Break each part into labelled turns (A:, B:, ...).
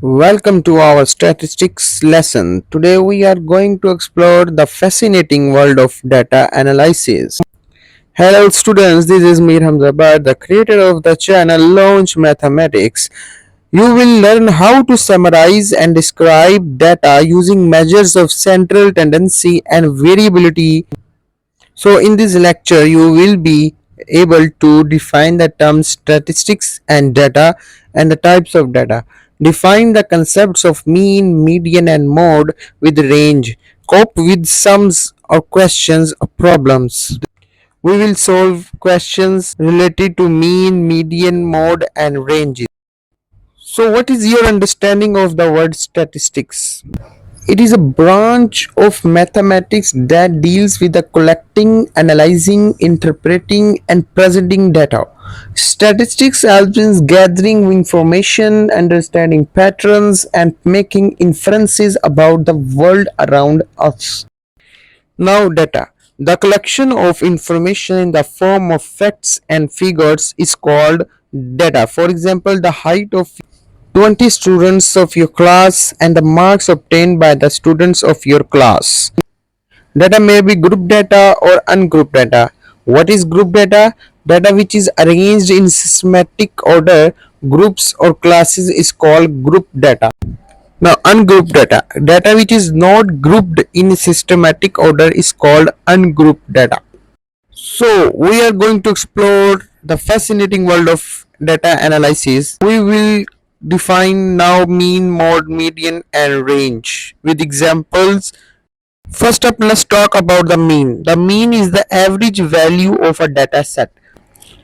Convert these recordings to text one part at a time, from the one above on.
A: Welcome to our statistics lesson. Today we are going to explore the fascinating world of data analysis. Hello students, this is Mir Hamzabad, the creator of the channel Launch Mathematics. You will learn how to summarize and describe data using measures of central tendency and variability. So in this lecture, you will be able to define the terms statistics and data and the types of data. Define the concepts of mean, median and mode with range. Cope with sums or questions or problems. We will solve questions related to mean, median, mode and ranges. So what is your understanding of the word statistics? It is a branch of mathematics that deals with the collecting, analyzing, interpreting, and presenting data. Statistics helps in gathering information, understanding patterns, and making inferences about the world around us. Now, data. The collection of information in the form of facts and figures is called data. For example, the height of 20 students of your class and the marks obtained by the students of your class. Data may be group data or ungrouped data. What is group data? Data which is arranged in systematic order, groups or classes is called group data. Now ungrouped data. Data which is not grouped in systematic order is called ungrouped data. So we are going to explore the fascinating world of data analysis. We will define now mean, mode, median and range with examples. First up, let's talk about the mean. The mean is the average value of a data set.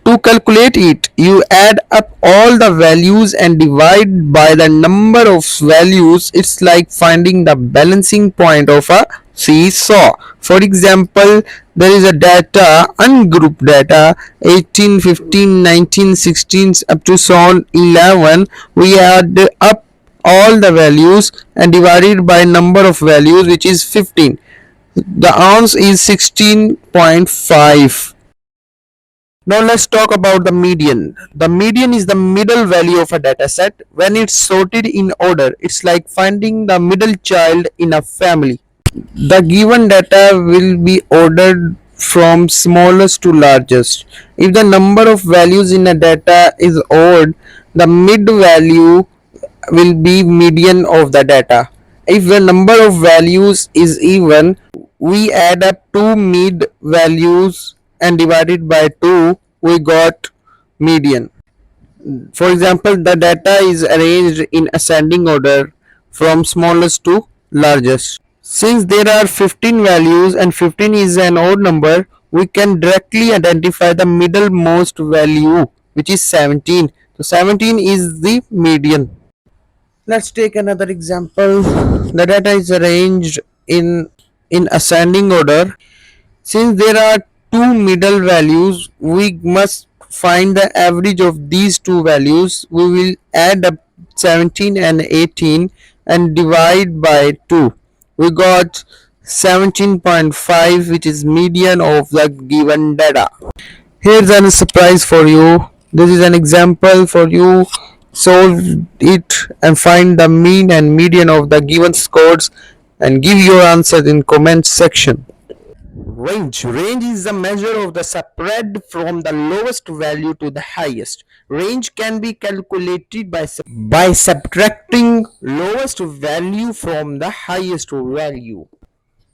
A: To calculate it, you add up all the values and divide by the number of values. It's like finding the balancing point of a seesaw. For example, there is a data, ungrouped data, 18, 15, 19, 16 up to so on 11. We add up all the values and divided by number of values, which is 15. The answer is 16.5. Now let's talk about the median. The median is the middle value of a dataset. When it's sorted in order, it's like finding the middle child in a family. The given data will be ordered from smallest to largest. If the number of values in a data is odd, the mid value will be median of the data. If the number of values is even, we add up two mid values and divided by 2, we got median. For example, the data is arranged in ascending order from smallest to largest. Since there are 15 values and 15 is an odd number, we can directly identify the middlemost value, which is 17. So 17 is the median. Let's take another example. The data is arranged in ascending order. Since there are two middle values, we must find the average of these two values. We will add up 17 and 18 and divide by 2. We got 17.5, which is median of the given data. Here's a surprise for you. This is an example for you. Solve it and find the mean and median of the given scores and give your answer in comment section. Range is a measure of the spread from the lowest value to the highest. Range can be calculated by subtracting lowest value from the highest value.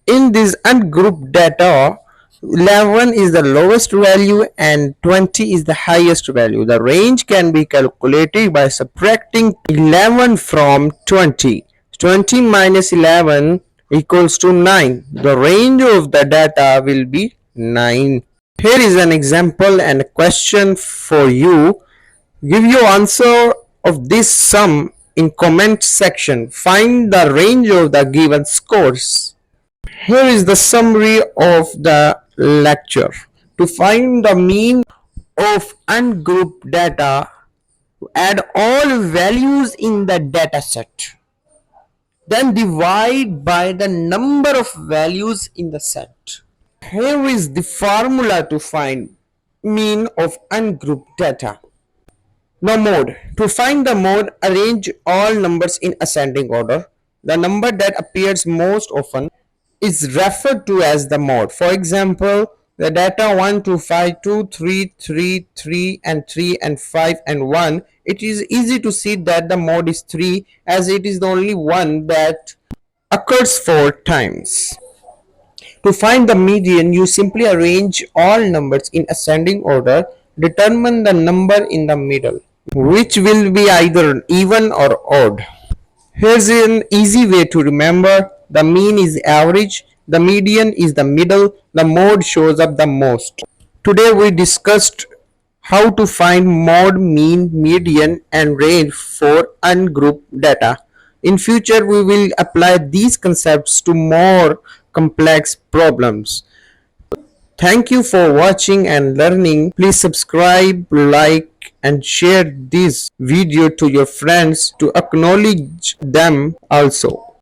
A: In this ungrouped data, 11 is the lowest value and 20 is the highest value. The range can be calculated by subtracting 11 from 20. 20 minus 11 equals to 9. The range of the data will be 9. Here is an example and a question for you. Give your answer of this sum in comment section. Find the range of the given scores. Here is the summary of the lecture. To find the mean of ungrouped data, add all values in the dataset. Then divide by the number of values in the set. Here is the formula to find mean of ungrouped data. Now mode. To find the mode, arrange all numbers in ascending order. The number that appears most often is referred to as the mode. For example, the data 1, 2, 5, 2, 3, 3, 3, and 3, and 5, and 1. It is easy to see that the mode is 3 as it is the only one that occurs 4 times. To find the median, you simply arrange all numbers in ascending order, determine the number in the middle, which will be either even or odd. Here's an easy way to remember: the mean is average, the median is the middle, the mode shows up the most. Today we discussed how to find mode, mean, median, and range for ungrouped data. In future, we will apply these concepts to more complex problems. Thank you for watching and learning. Please subscribe, like, and share this video to your friends to acknowledge them also.